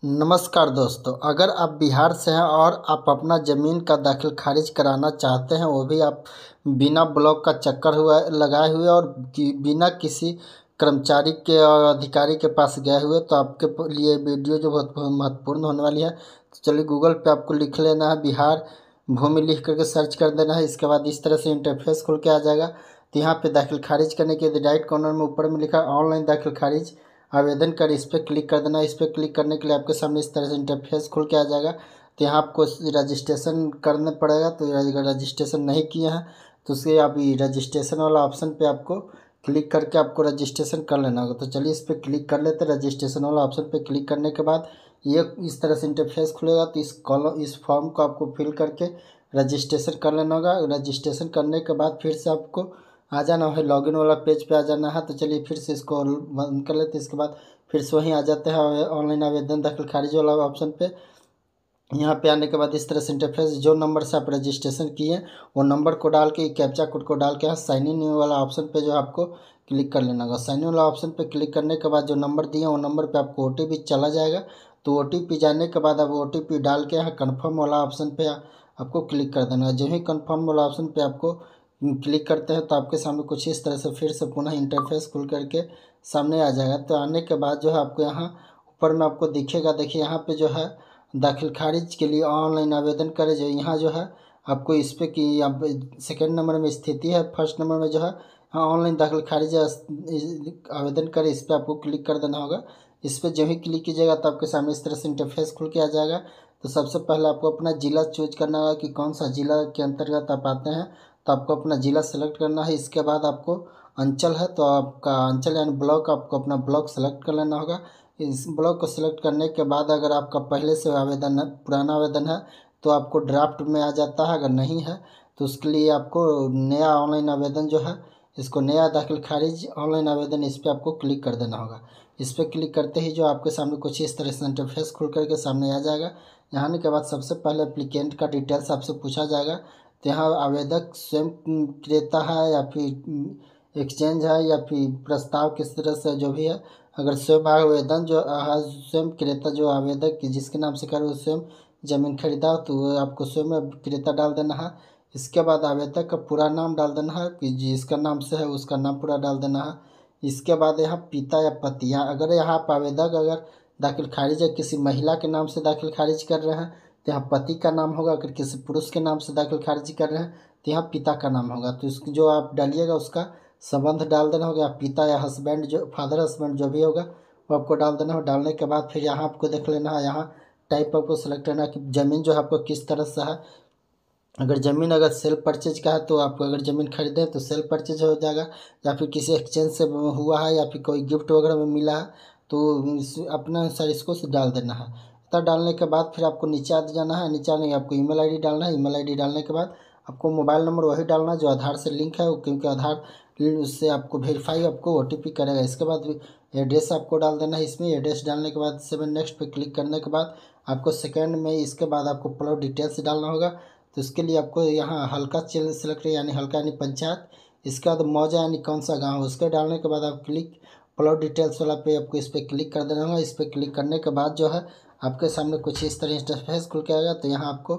नमस्कार दोस्तों, अगर आप बिहार से हैं और आप अपना ज़मीन का दाखिल खारिज कराना चाहते हैं, वो भी आप बिना ब्लॉक का चक्कर हुआ लगाए हुए और बिना किसी कर्मचारी के और अधिकारी के पास गए हुए, तो आपके लिए वीडियो जो बहुत महत्वपूर्ण होने वाली है। तो चलिए, गूगल पे आपको लिख लेना है बिहार भूमि, लिख करके सर्च कर देना है। इसके बाद इस तरह से इंटरफेस खुल के आ जाएगा। तो यहाँ पे दाखिल खारिज करने के राइट कॉर्नर में ऊपर में लिखा है ऑनलाइन दाखिल खारिज आवेदन कर, इस पर क्लिक कर देना। इस पर क्लिक करने के लिए आपके सामने इस तरह से इंटरफेस खुल के आ जाएगा। तो यहाँ आपको रजिस्ट्रेशन करना पड़ेगा। तो अगर रजिस्ट्रेशन नहीं किए हैं तो उसके आप रजिस्ट्रेशन वाला ऑप्शन पे आपको क्लिक करके आपको रजिस्ट्रेशन कर लेना होगा। तो चलिए, इस पर क्लिक कर लेते हैं। रजिस्ट्रेशन वाला ऑप्शन पे क्लिक करने के बाद ये इस तरह से इंटरफेस खुलेगा। तो इस फॉर्म को आपको फिल करके रजिस्ट्रेशन कर लेना होगा। रजिस्ट्रेशन करने के बाद फिर से आपको आ जाना है, लॉगिन वाला पेज पे आ जाना है। तो चलिए, फिर से इसको बंद कर लेते हैं। इसके बाद फिर से वहीं आ जाते हैं ऑनलाइन आवेदन दाखिल खारिज वाला ऑप्शन पे। यहाँ पे आने के बाद इस तरह से इंटरफेस, जो नंबर से आप रजिस्ट्रेशन किए वो नंबर को डाल के कैप्चा कोड को डाल के यहाँ साइन इन वाला ऑप्शन पे जो आपको क्लिक कर लेना होगा। साइन इन वाला ऑप्शन पे क्लिक करने के बाद जो नंबर दिए वो नंबर पे आपको OTP चला जाएगा। तो OTP जाने के बाद आप OTP डाल के यहाँ कन्फर्म वाला ऑप्शन पे आपको क्लिक कर देना है। जो ही कन्फर्म वाला ऑप्शन पे आपको क्लिक करते हैं तो आपके सामने कुछ इस तरह से फिर से पुनः इंटरफेस खुल करके सामने आ जाएगा। तो आने के बाद जो है आपको यहाँ ऊपर में आपको दिखेगा, देखिए यहाँ पे जो है दाखिल खारिज के लिए ऑनलाइन आवेदन करें, जो यहाँ जो है आपको इस पर कि यहाँ पे सेकेंड नंबर में स्थिति है, फर्स्ट नंबर में जो है हाँ ऑनलाइन दाखिल खारिज आवेदन करें, इस पर आपको क्लिक कर देना होगा। इस पर जब ही क्लिक कीजिएगा तो आपके सामने इस तरह से इंटरफेस खुल के आ जाएगा। तो सबसे पहले आपको अपना ज़िला चूज करना होगा कि कौन सा ज़िला के अंतर्गत आप आते हैं। तो आपको अपना ज़िला सेलेक्ट करना है। इसके बाद आपको अंचल है तो आपका अंचल यानी ब्लॉक, आपको अपना ब्लॉक सेलेक्ट कर लेना होगा। इस ब्लॉक को सिलेक्ट करने के बाद अगर आपका पहले से आवेदन है, पुराना आवेदन है, तो आपको ड्राफ्ट में आ जाता है। अगर नहीं है तो उसके लिए आपको नया ऑनलाइन आवेदन जो है, इसको नया दाखिल खारिज ऑनलाइन आवेदन, इस पर आपको क्लिक कर देना होगा। इस पर क्लिक करते ही जो आपके सामने कुछ इस तरह से इंटरफेस खुल करके सामने आ जाएगा। यहाँ आने के बाद सबसे पहले एप्लीकेंट का डिटेल्स आपसे पूछा जाएगा। तो यहाँ आवेदक स्वयं क्रेता है या फिर एक्सचेंज है या फिर प्रस्ताव, किस तरह से जो भी है। अगर स्वयं आवेदन जो स्वयं क्रेता जो आवेदक जिसके नाम से करे वो स्वयं जमीन खरीदा, तो वो आपको स्वयं क्रेता डाल देना है। इसके बाद आवेदक का पूरा नाम डाल देना है कि जिसका नाम से है उसका नाम पूरा डाल देना है। इसके बाद यहाँ पिता या पति, यहाँ अगर यहाँ आप आवेदक अगर दाखिल खारिज है किसी महिला के नाम से दाखिल खारिज कर रहे हैं तो यहाँ पति का नाम होगा। अगर किसी पुरुष के नाम से दाखिल खारिज कर रहे हैं तो यहाँ पिता का नाम होगा। तो इसको जो आप डालिएगा उसका संबंध डाल देना होगा, पिता या हस्बैंड, जो फादर हस्बैंड जो भी होगा वो आपको डाल देना हो। डालने के बाद फिर यहाँ आपको देख लेना है, यहाँ टाइप आपको सेलेक्ट करना है कि ज़मीन जो है आपको किस तरह से है। अगर ज़मीन अगर सेल परचेज का है तो आपको अगर ज़मीन खरीदें तो सेल परचेज हो जाएगा, या फिर किसी एक्सचेंज से हुआ है या फिर कोई गिफ्ट वगैरह में मिला है तो अपने अनुसार इसको डाल देना है। इतना डालने के बाद फिर आपको नीचे आ जाना है। नीचे आने आपको ईमेल आईडी डालना है। ईमेल आईडी डालने के बाद आपको मोबाइल नंबर वही डालना है जो आधार से लिंक है, क्योंकि आधार उससे आपको वेरीफाई आपको OTP करेगा। इसके बाद एड्रेस आपको डाल देना है। इसमें एड्रेस डालने के बाद 7 नेक्स्ट पे क्लिक करने के बाद आपको सेकेंड में इसके बाद आपको प्लॉट डिटेल्स डालना होगा। तो इसके लिए आपको यहाँ हल्का सेलेक्ट यानी हल्का यानी पंचायत, इसके बाद मौजा यानी कौन सा गाँव, उसके डालने के बाद आप क्लिक प्लॉट डिटेल्स वाला पे आपको इस पर क्लिक कर देना होगा। इस पर क्लिक करने के बाद जो है आपके सामने कुछ इस तरह इंटरफेस खुल के आएगा। तो यहाँ आपको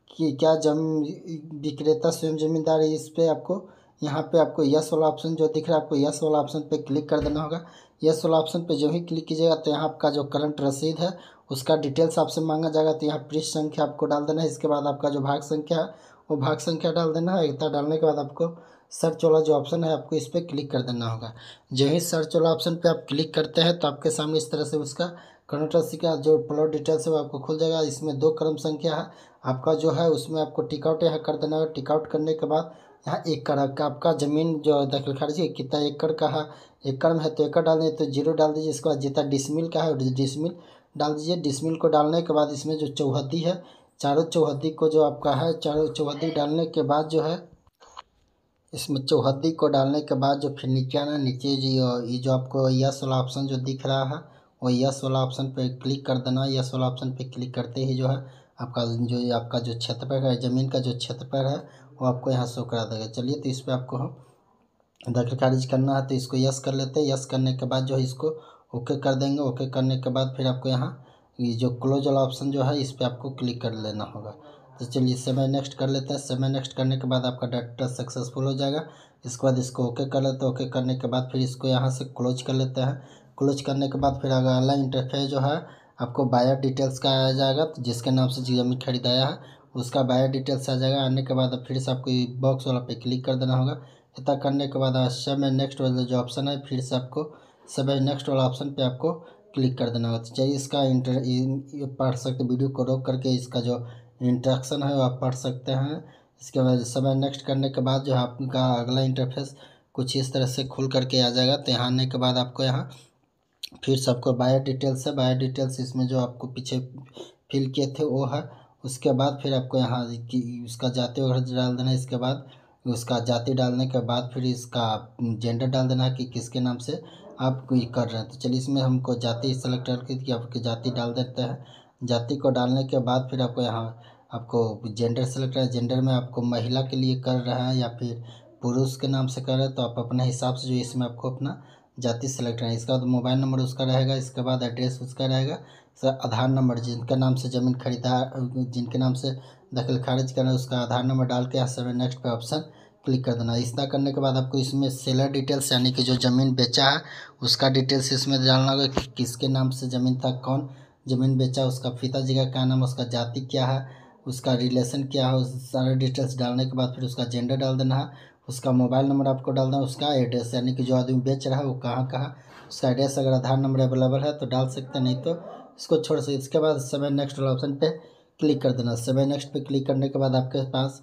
कि क्या विक्रेता स्वयं जमींदार है, इस पर आपको यहाँ पे आपको यस वाला ऑप्शन जो दिख रहा है आपको यस वाला ऑप्शन पे क्लिक कर देना होगा। यस वाला ऑप्शन पे जो ही क्लिक कीजिएगा तो यहाँ आपका जो करंट रसीद है उसका डिटेल्स आपसे मांगा जाएगा। तो यहाँ पृष्ठ संख्या आपको डाल देना है। इसके बाद आपका जो भाग संख्या है वो भाग संख्या डाल देना है। इतना डालने के बाद आपको सर्च वाला जो ऑप्शन है आपको इस पर क्लिक कर देना होगा। जो ही सर्च वाला ऑप्शन पे आप क्लिक करते हैं तो आपके सामने इस तरह से उसका करंट राशि का जो प्लॉट डिटेल्स है वो आपको खुल जाएगा। इसमें 2 क्रम संख्या है आपका जो है, उसमें आपको टिकआउट यहाँ कर देना है। टिकआउट करने के बाद यहाँ एकड़ का आपका ज़मीन जो दाखिल खारिज है कितना एकड़ का है, एकड़ में है तो एकड़ डाल दीजिए, तो 0 डाल दीजिए। इसके बाद जितना डिसमिल का है डिसमिल डाल दीजिए। डिसमिल को डालने के बाद इसमें जो चौहद्दी है, चारों चौहद्दी को जो आपका है, चारों चौहद्दी डालने के बाद जो है इसमें चौहद्दी को डालने के बाद जो फिर नीचे आना, नीचे जो ये जो आपको यस वाला ऑप्शन जो दिख रहा है वो यस वाला ऑप्शन पे क्लिक कर देना। यस वाला ऑप्शन पे क्लिक करते ही जो है आपका जो क्षेत्रफल है, ज़मीन का जो क्षेत्रफल है वो आपको यहाँ शो करा देगा। चलिए, तो इस पर आपको हम दाखिल खारिज करना है तो इसको यस कर लेते हैं। यस करने के बाद जो है इसको ओके कर देंगे। ओके करने के बाद फिर आपको यहाँ ये जो क्लोज वाला ऑप्शन जो है इस पर आपको क्लिक कर लेना होगा। तो चलिए समय नेक्स्ट कर लेते हैं। समय नेक्स्ट करने के बाद आपका डाटा सक्सेसफुल हो जाएगा। इसके बाद इसको ओके कर लेते हैं। ओके करने के बाद फिर इसको यहाँ से क्लोज कर लेते हैं। क्लोज करने के बाद फिर अगला इंटरफेस जो है आपको बायर डिटेल्स का आ जाएगा, तो जिसके नाम से ज़मीन खरीदाया है उसका बायर डिटेल्स आ जाएगा। आने के बाद फिर से आपको बॉक्स वाला पे क्लिक कर देना होगा। इतना करने के बाद समय नेक्स्ट वाला जो ऑप्शन है फिर से आपको समय नेक्स्ट वाला ऑप्शन पे आपको क्लिक कर देना होगा। तो चलिए इसका पढ़ सकते वीडियो को रोक करके इसका जो इंस्ट्रक्शन है वो आप पढ़ सकते हैं। इसके बाद समय नेक्स्ट करने के बाद जो है आपका अगला इंटरफेस कुछ इस तरह से खुल करके आ जाएगा। तो यहाँ आने के बाद आपको यहाँ फिर सबको बायो डिटेल्स है, बायो डिटेल्स इसमें जो आपको पीछे फिल किए थे वो है। उसके बाद फिर आपको यहाँ उसका जाति वगैरह डाल देना है। इसके बाद उसका जाति डालने के बाद फिर इसका जेंडर डाल देना है कि किसके नाम से आप कोई कर रहे हैं। तो चलिए इसमें हमको जाति सेलेक्ट करके आपकी जाति डाल देते हैं। जाति को डालने के बाद फिर आपको यहाँ आपको जेंडर सेलेक्ट है। जेंडर में आपको महिला के लिए कर रहे हैं या फिर पुरुष के नाम से कर रहे हैं, तो आप अपने हिसाब से जो इसमें आपको अपना जाति सेलेक्ट है। इसका बाद मोबाइल नंबर उसका रहेगा। इसके बाद एड्रेस उसका रहेगा। सर आधार नंबर जिनके नाम से ज़मीन खरीदा, जिनके नाम से दखल खारिज करना है उसका आधार नंबर डाल के यहाँ सेवन नेक्स्ट पे ऑप्शन क्लिक कर देना। इतना करने के बाद आपको इसमें सेलर डिटेल्स यानी कि जो ज़मीन बेचा है उसका डिटेल्स इसमें डालना होगा कि किसके नाम से ज़मीन था, कौन ज़मीन बेचा, उसका पिताजी का क्या नाम है, उसका जाति क्या है, उसका रिलेशन क्या है, उस सारे डिटेल्स डालने के बाद फिर उसका जेंडर डाल देना है। उसका मोबाइल नंबर आपको डालना है। उसका एड्रेस यानी कि जो आदमी बेच रहा है वो कहाँ उसका एड्रेस अगर आधार नंबर अवेलेबल है तो डाल सकते हैं, नहीं तो इसको छोड़ सकते। इसके बाद सेवन नेक्स्ट वाला ऑप्शन पे क्लिक कर देना। सेवन नेक्स्ट पे क्लिक करने के बाद आपके पास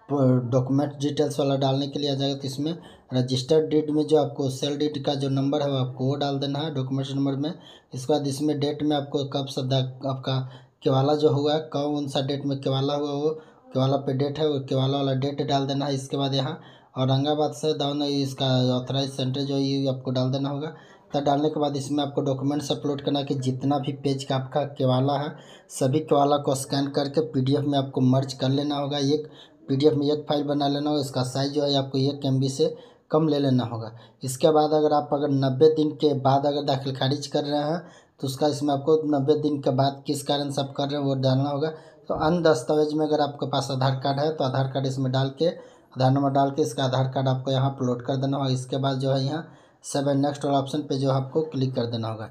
डॉक्यूमेंट डिटेल्स वाला डालने के लिए आ जाएगा। तो इसमें रजिस्टर्ड डीड में जो आपको सेल डीड का जो नंबर है वो आपको वो डाल देना है डॉक्यूमेंट नंबर में। इसके बाद इसमें डेट में आपको कब सदा आपका केवाला जो हुआ है कौन सा डेट में केवाला हुआ वो केवाला पे डेट है वो केवाला वाला डेट डाल देना है। इसके बाद यहाँ औरंगाबाद से डाउन इसका ऑथराइज सेंटर जो ये आपको डाल देना होगा। तब डालने के बाद इसमें आपको डॉक्यूमेंट्स अपलोड करना कि जितना भी पेज का आपका केवाला है सभी केवाला को स्कैन करके पीडीएफ में आपको मर्ज कर लेना होगा। एक पीडीएफ में एक फाइल बना लेना होगा। इसका साइज जो है आपको 1 MB से कम ले लेना होगा। इसके बाद अगर 90 दिन के बाद अगर दाखिल खारिज कर रहे हैं तो उसका इसमें आपको 90 दिन के बाद किस कारण से आप कर रहे हैं वो डालना होगा। तो अन्य दस्तावेज में अगर आपके पास आधार कार्ड है तो आधार कार्ड इसमें डाल के आधार नंबर डाल के इसका आधार कार्ड आपको यहाँ अपलोड कर देना होगा। इसके बाद जो है यहाँ सेवन नेक्स्ट वाला ऑप्शन पे जो आपको क्लिक कर देना होगा।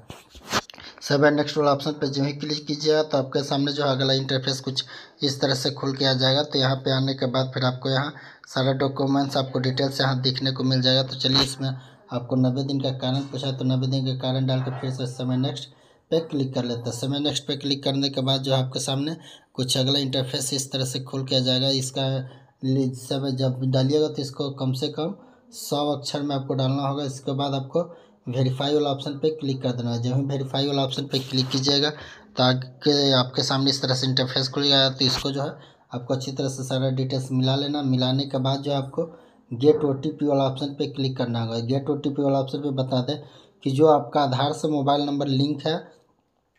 सेवन नेक्स्ट वाला ऑप्शन पे जो ही क्लिक कीजिएगा तो आपके सामने जो अगला इंटरफेस कुछ इस तरह से खुल के आ जाएगा। तो यहाँ पे आने के बाद फिर आपको यहाँ सारा डॉक्यूमेंट्स आपको डिटेल्स यहाँ दिखने को मिल जाएगा। तो चलिए इसमें आपको 90 दिन का कारण पूछा तो 90 दिन का कारण डाल के फिर से समय नेक्स्ट पे क्लिक कर लेते हैं। समय नेक्स्ट पे क्लिक करने के बाद जो आपके सामने कुछ अगला इंटरफेस इस तरह से खुल के आ जाएगा। इसका समय जब डालिएगा तो इसको कम से कम 100 अक्षर में आपको डालना होगा। इसके बाद आपको वेरीफाई वाला ऑप्शन पे क्लिक कर देना है। जब भी वेरीफाई वाला ऑप्शन पे क्लिक कीजिएगा ताकि आपके सामने इस तरह से इंटरफेस खुलेगा। तो इसको जो है आपको अच्छी तरह से सारा डिटेल्स मिला लेना। मिलाने के बाद जो आपको गेट OTP वाला ऑप्शन पे क्लिक करना होगा। गेट OTP वाला ऑप्शन पे बता दें कि जो आपका आधार से मोबाइल नंबर लिंक है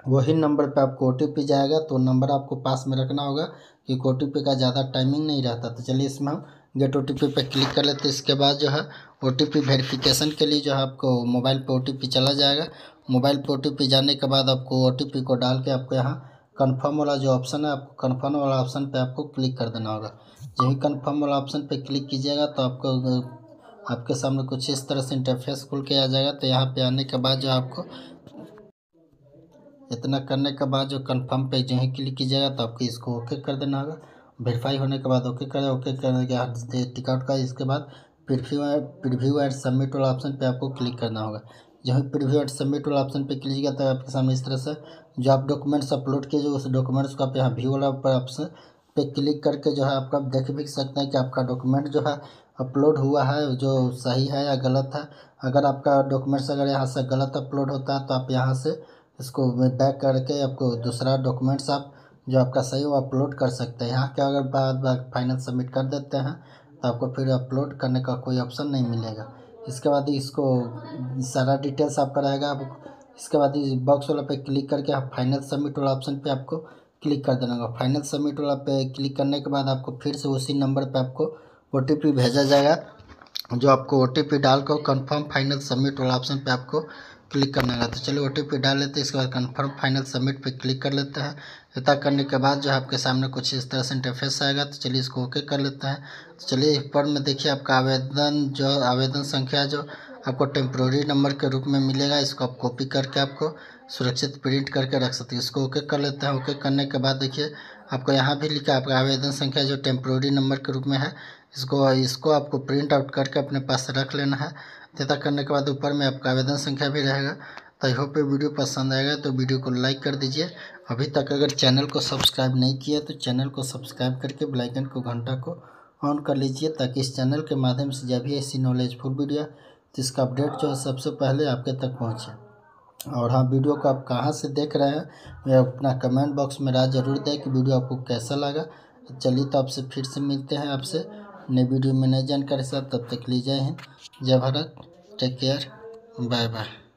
वही नंबर पे आपको OTP जाएगा। तो नंबर आपको पास में रखना होगा क्योंकि OTP का ज़्यादा टाइमिंग नहीं रहता। तो चलिए इसमें हम गेट OTP पे क्लिक कर लेते हैं। इसके बाद जो है OTP वेरिफिकेशन के लिए जो है आपको मोबाइल पे OTP चला जाएगा। मोबाइल पे OTP जाने के बाद आपको OTP को डाल के आपको यहाँ कन्फर्म वाला जो ऑप्शन है आपको कन्फर्म वाला ऑप्शन पे आपको क्लिक कर देना होगा। जब ही कन्फर्म वाला ऑप्शन पे क्लिक कीजिएगा तो आपके सामने कुछ इस तरह से इंटरफेस खुल के आ जाएगा। तो यहाँ पे आने के बाद जो आपको इतना करने के बाद जो कंफर्म पे जो है क्लिक कीजिएगा तो आपको इसको ओके कर देना होगा। वेरीफाई होने के बाद ओके करने के बाद टिकट का इसके बाद प्रीव्यू एंड सबमिट वाला ऑप्शन पे आपको क्लिक करना होगा। जब भी प्रीव्यू एंड सबमिट वाला ऑप्शन पे क्लिक किया तो आपके सामने इस तरह से जो आप डॉक्यूमेंट्स अपलोड किए जो उस डॉक्यूमेंट्स को आप यहाँ व्यू वाला ऑप्शन पे क्लिक करके जो है आपका देख भी सकते हैं कि आपका डॉक्यूमेंट जो है अपलोड हुआ है जो सही है या गलत है। अगर आपका डॉक्यूमेंट्स अगर यहाँ से गलत अपलोड होता है तो आप यहाँ से इसको बैक करके आपको दूसरा डॉक्यूमेंट्स आप जो आपका सही वो अपलोड कर सकते हैं। यहाँ के अगर बाद फाइनल सबमिट कर देते हैं तो आपको फिर अपलोड करने का कोई ऑप्शन नहीं मिलेगा। इसके बाद इसको सारा डिटेल्स आपका रहेगा। आप इसके बाद इस बॉक्स वाला पे क्लिक करके आप फाइनल सबमिट वाला ऑप्शन पे आपको क्लिक कर देना होगा। फाइनल सबमिट वाला पे क्लिक करने के बाद आपको फिर से उसी नंबर पे आपको OTP भेजा जाएगा। जो आपको OTP डाल कर कन्फर्म फाइनल सबमिट वाला ऑप्शन पे आपको क्लिक करना है। तो चलिए OTP डाल लेते हैं। इसके बाद कन्फर्म फाइनल सबमिट पे क्लिक कर लेते हैं। इतना करने के बाद जो है आपके सामने कुछ इस तरह से इंटरफेस आएगा। तो चलिए इसको ओके कर लेते हैं। तो चलिए ऊपर में देखिए आपका आवेदन संख्या जो आपको टेम्प्रोरी नंबर के रूप में मिलेगा, इसको आप कॉपी करके आपको सुरक्षित प्रिंट करके रख सकते हैं। इसको ओके कर लेते हैं। ओके करने के बाद देखिए आपको यहाँ भी लिखा है आपका आवेदन संख्या जो टेम्प्रोरी नंबर के रूप में है, इसको आपको प्रिंट आउट करके अपने पास रख लेना है। ऐसा करने के बाद ऊपर में आपका आवेदन संख्या भी रहेगा। तो आई होप ये वीडियो पसंद आएगा तो वीडियो को लाइक कर दीजिए। अभी तक अगर चैनल को सब्सक्राइब नहीं किया तो चैनल को सब्सक्राइब करके बेल आइकन को घंटा को ऑन कर लीजिए, ताकि इस चैनल के माध्यम से जब भी ऐसी नॉलेजफुल वीडियो तो इसका अपडेट जो है सबसे पहले आपके तक पहुँचे। और हाँ, वीडियो को आप कहाँ से देख रहे हैं ये अपना कमेंट बॉक्स में राय जरूर दें कि वीडियो आपको कैसा लगा। चलिए तो आपसे फिर से मिलते हैं आपसे नई वीडियो में नई जानकारी के साथ। तब तक के लिए जय हिंद, जय Bharat, take care, bye bye.